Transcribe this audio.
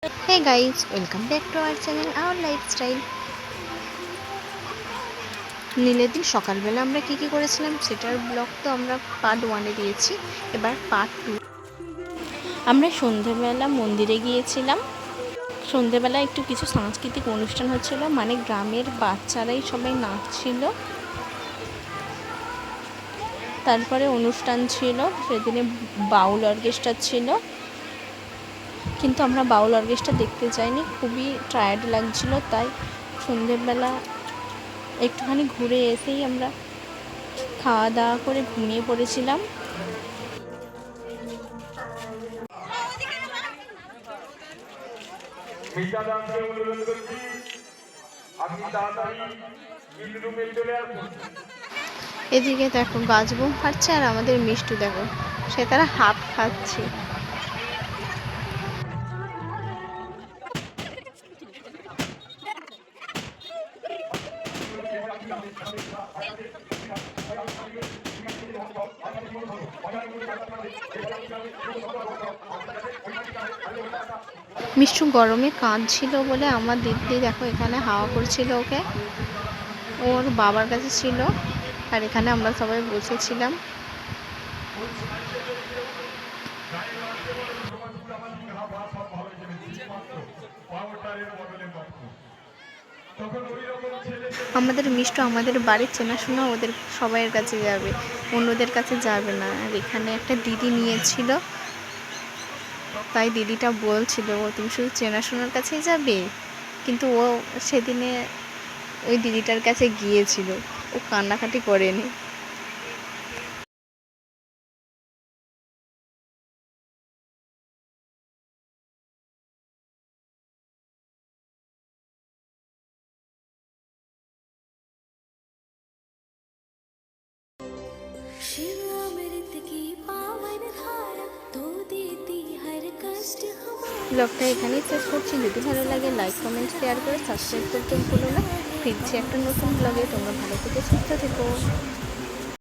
Hey guys, welcome back to our channel, our lifestyle. নীলের দিন সকালবেলা আমরা কি করেছিলাম সেটার ব্লগ তো আমরা পার্ট 1-এ দিয়েছি। এবার পার্ট 2। আমরা সন্ধ্যেবেলা মন্দিরে গিয়েছিলাম। সন্ধ্যেবেলা একটু কিছু সাংস্কৃতিক অনুষ্ঠান হচ্ছিল, মানে গ্রামের বাচ্চারাই সবাই নাচছিল। তারপরে অনুষ্ঠান ছিল, সেদিনে বাউল অর্কেস্ট্রা ছিল, কিন্তু আমরা বাউল অর্কেস্ট্রা দেখতে যাইনি, খুবই টায়ার্ড লাগছিল। তাই সন্ধ্যেবেলা একটুখানি ঘুরে এসেই আমরা খাওয়া দাওয়া করে ঘুমিয়ে পড়েছিলাম। এদিকে দেখো গাছ বোম ফাটছে, আর আমাদের মিষ্টু দেখো সে তারা হাত খাচ্ছে। মিষ্টু গরমে কাঁদছিল বলে আমার দিদি দেখো এখানে হাওয়া করছিল ওকে, ওর বাবার কাছে ছিল, আর এখানে আমরা সবাই বসেছিলাম। আমাদের মিষ্টু আমাদের বাড়ির চেনাশোনা, ওদের সবাইয়ের কাছে যাবে, অন্যদের কাছে যাবে না। আর এখানে একটা দিদি নিয়েছিল, তাই দিদিটা বলছিল ও তুমি শুধু চেনাশোনার কাছেই যাবে, কিন্তু ও সেদিনে ওই দিদিটার কাছে গিয়েছিল, ও কান্নাকাটি করেনি। ব্লগটা এখানেই শেষ করছি। যদি ভালো লাগে লাইক কমেন্ট শেয়ার করে সাবস্ক্রাইব করতে ভুলো না। ফিরছি একটা নতুন ব্লগে, তোমরা ভালো থেকে সুস্থ থেকো।